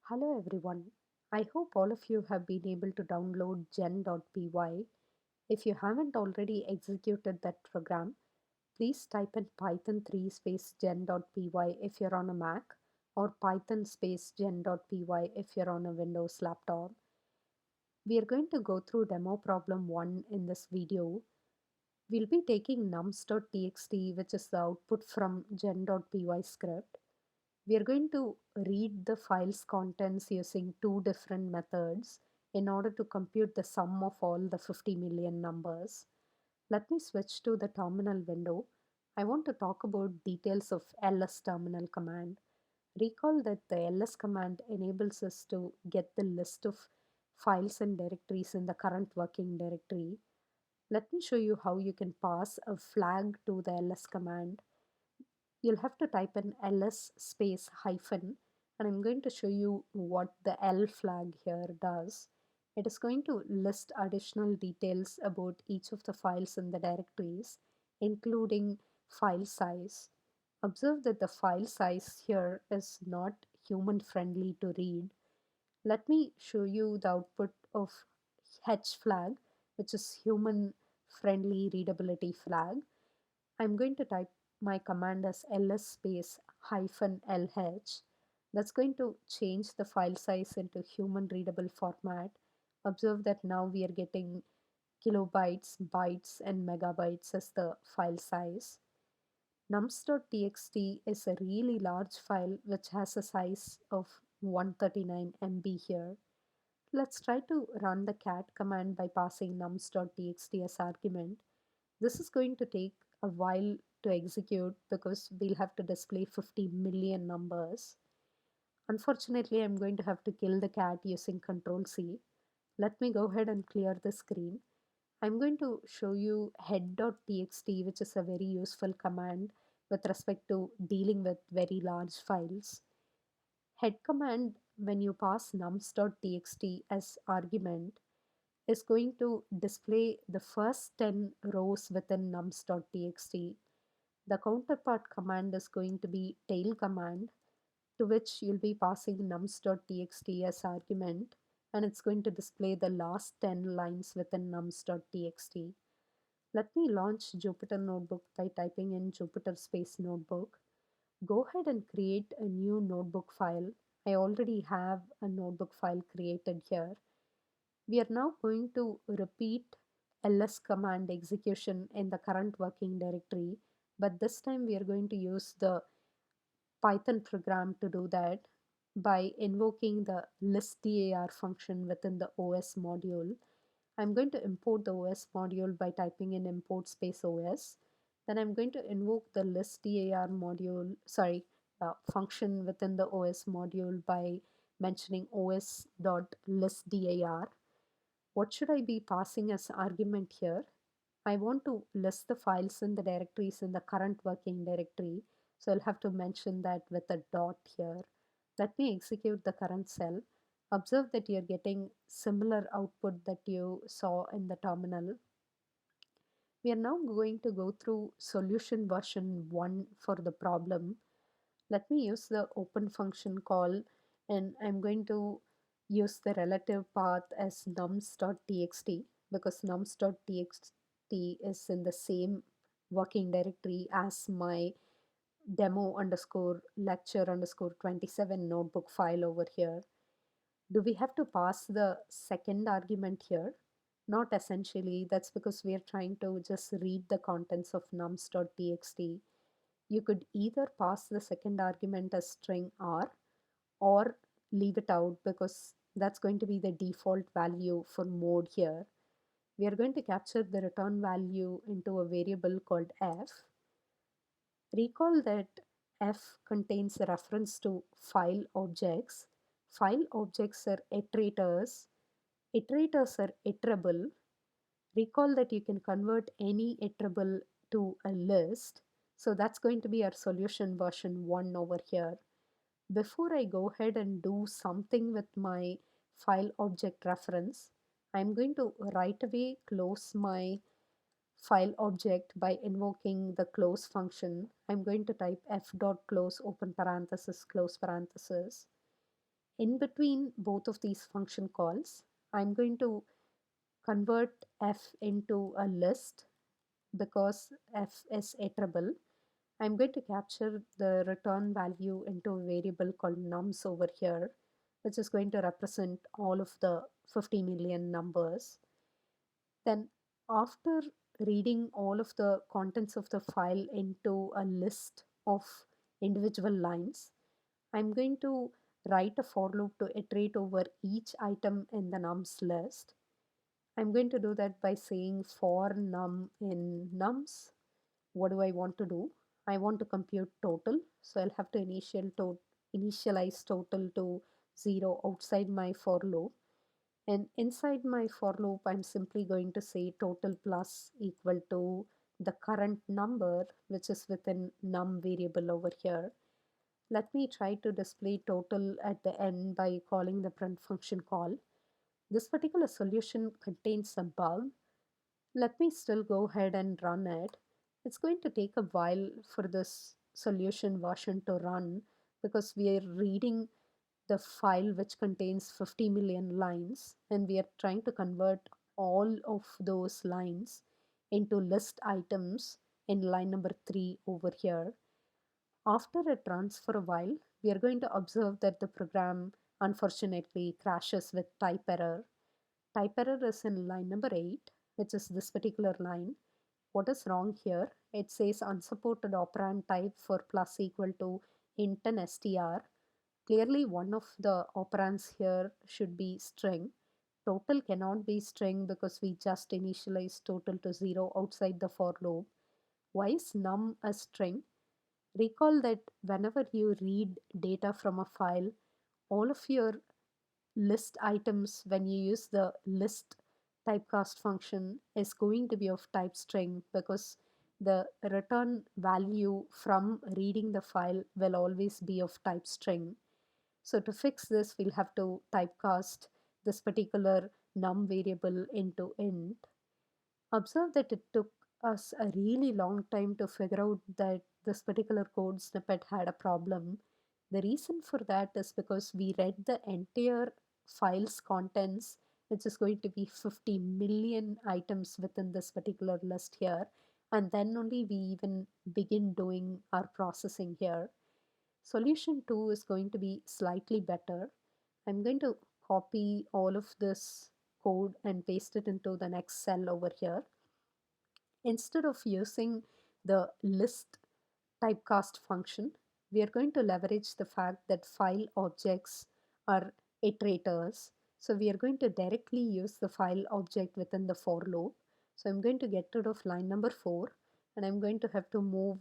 Hello everyone. I hope all of you have been able to download gen.py. If you haven't already executed that program, please type in python 3 space gen.py if you're on a Mac or python space gen.py if you're on a Windows laptop. We are going to go through demo problem 1 in this video. We'll be taking nums.txt, which is the output from gen.py script. We are going to read the file's contents using two different methods in order to compute the sum of all the 50 million numbers. Let me switch to the terminal window. I want to talk about details of ls terminal command. Recall that the ls command enables us to get the list of files and directories in the current working directory. Let me show you how you can pass a flag to the ls command. You'll have to type in ls space hyphen, and I'm going to show you what the L flag here does. It is going to list additional details about each of the files in the directories, including file size. Observe that the file size here is not human friendly to read. Let me show you the output of H flag, which is human friendly readability flag. I'm going to type my command as ls space hyphen lh. That's going to change the file size into human readable format. Observe that now we are getting kilobytes, bytes, and megabytes as the file size. nums.txt is a really large file which has a size of 139 MB here. Let's try to run the cat command by passing nums.txt as argument. This is going to take a while to execute because we'll have to display 50 million numbers. Unfortunately, I'm going to have to kill the cat using Control C. Let me go ahead and clear the screen. I'm going to show you head.txt, which is a very useful command with respect to dealing with very large files. Head command, when you pass nums.txt as argument, is going to display the first 10 rows within nums.txt. The counterpart command is going to be tail command, to which you'll be passing nums.txt as argument, and it's going to display the last 10 lines within nums.txt. Let me launch Jupyter Notebook by typing in Jupyter Space Notebook. Go ahead and create a new notebook file. I already have a notebook file created here. We are now going to repeat ls command execution in the current working directory, but this time we are going to use the Python program to do that by invoking the listdir function within the OS module. I'm going to import the OS module by typing in import space OS. Then I'm going to invoke the listdir function within the OS module by mentioning os.listdir. What should I be passing as argument here? I want to list the files and the directories in the current working directory. So I'll have to mention that with a dot here. Let me execute the current cell. Observe that you're getting similar output that you saw in the terminal. We are now going to go through solution version 1 for the problem. Let me use the open function call, and I'm going to use the relative path as nums.txt because nums.txt is in the same working directory as my demo underscore lecture underscore 27 notebook file over here. Do we have to pass the second argument here? Not essentially. That's because we are trying to just read the contents of nums.txt. You could either pass the second argument as string r or leave it out because that's going to be the default value for mode here. We are going to capture the return value into a variable called f. Recall that f contains a reference to file objects. File objects are iterators. Iterators are iterable. Recall that you can convert any iterable to a list. So that's going to be our solution version 1 over here. Before I go ahead and do something with my file object reference, I'm going to right away close my file object by invoking the close function. I'm going to type f.close open parenthesis close parenthesis. In between both of these function calls, I'm going to convert f into a list because f is iterable. I'm going to capture the return value into a variable called nums over here, which is going to represent all of the 50 million numbers. Then, after reading all of the contents of the file into a list of individual lines, I'm going to write a for loop to iterate over each item in the nums list. I'm going to do that by saying for num in nums. What do I want to do? I want to compute total. So I'll have to initialize total to 0 outside my for loop. And inside my for loop, I'm simply going to say total plus equal to the current number, which is within num variable over here. Let me try to display total at the end by calling the print function call. This particular solution contains a bug. Let me still go ahead and run it. It's going to take a while for this solution version to run because we are reading the file which contains 50 million lines and we are trying to convert all of those lines into list items in line number 3 over here. After it runs for a while, we are going to observe that the program unfortunately crashes with type error. Type error is in line number 8, which is this particular line. What is wrong here? It says unsupported operand type for plus equal to int and str. Clearly, one of the operands here should be string. Total cannot be string because we just initialized total to 0 outside the for loop. Why is num a string? Recall that whenever you read data from a file, all of your list items, when you use the list typecast function, is going to be of type string because the return value from reading the file will always be of type string. So to fix this, we'll have to typecast this particular num variable into int. Observe that it took us a really long time to figure out that this particular code snippet had a problem. The reason for that is because we read the entire file's contents, which is going to be 50 million items within this particular list here, and then only we even begin doing our processing here. Solution 2 is going to be slightly better. I'm going to copy all of this code and paste it into the next cell over here. Instead of using the list typecast function, we are going to leverage the fact that file objects are iterators. So we are going to directly use the file object within the for loop. So I'm going to get rid of line number 4 and I'm going to have to move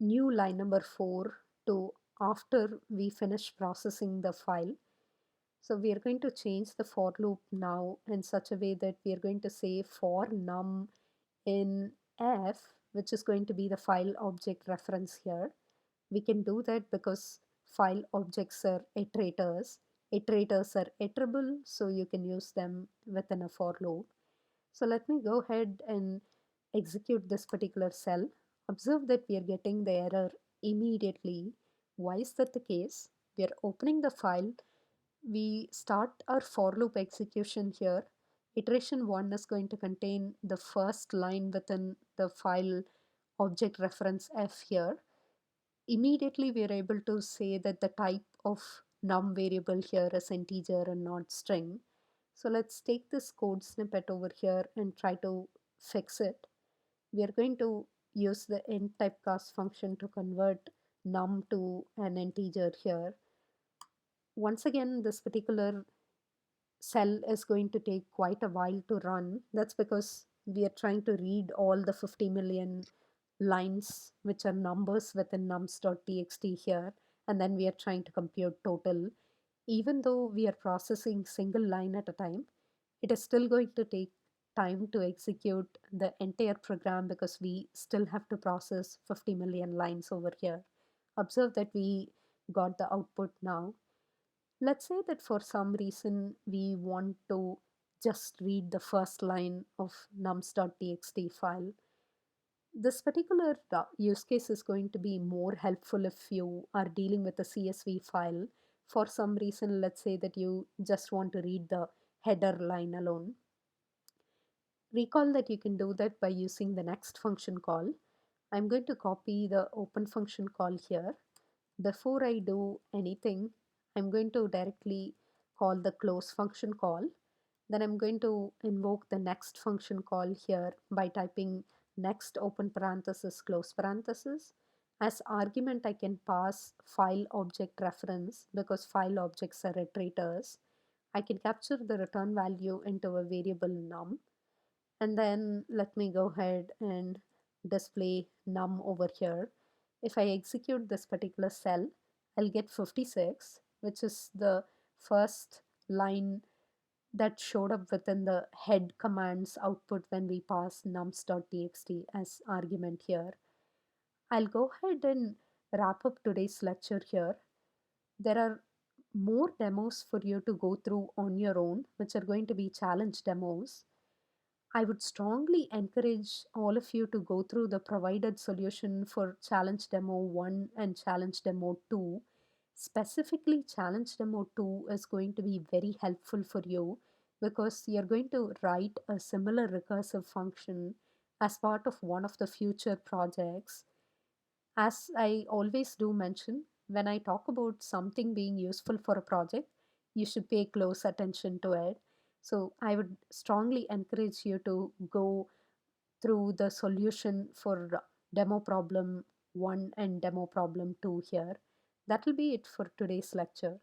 new line number 4 to after we finish processing the file. So we are going to change the for loop now in such a way that we are going to say for num in f, which is going to be the file object reference here. We can do that because file objects are iterators. Iterators are iterable, so you can use them within a for loop. So let me go ahead and execute this particular cell. Observe that we are getting the error immediately. Why is that the case? We are opening the file. We start our for loop execution here. Iteration 1 is going to contain the first line within the file object reference f here. Immediately we are able to say that the type of num variable here is integer and not string. So let's take this code snippet over here and try to fix it. We are going to use the int typecast function to convert num to an integer here. Once again, this particular cell is going to take quite a while to run. That's because we are trying to read all the 50 million lines, which are numbers within nums.txt here, and then we are trying to compute total. Even though we are processing single line at a time, it is still going to take time to execute the entire program because we still have to process 50 million lines over here. Observe that we got the output now. Let's say that for some reason we want to just read the first line of nums.txt file. This particular use case is going to be more helpful if you are dealing with a CSV file. For some reason, let's say that you just want to read the header line alone, recall that you can do that by using the next function call. I'm going to copy the open function call here. Before I do anything, I'm going to directly call the close function call. Then I'm going to invoke the next function call here by typing next open parenthesis close parenthesis. As argument, I can pass file object reference because file objects are iterators. I can capture the return value into a variable num, and then let me go ahead and display num over here. If I execute this particular cell, I'll get 56, which is the first line that showed up within the head commands output when we pass nums.txt as argument here. I'll go ahead and wrap up today's lecture here. There are more demos for you to go through on your own, which are going to be challenge demos. I would strongly encourage all of you to go through the provided solution for Challenge Demo 1 and Challenge Demo 2. Specifically, Challenge Demo 2 is going to be very helpful for you because you're going to write a similar recursive function as part of one of the future projects. As I always do mention, when I talk about something being useful for a project, you should pay close attention to it. So I would strongly encourage you to go through the solution for demo problem 1 and demo problem 2 here. That will be it for today's lecture.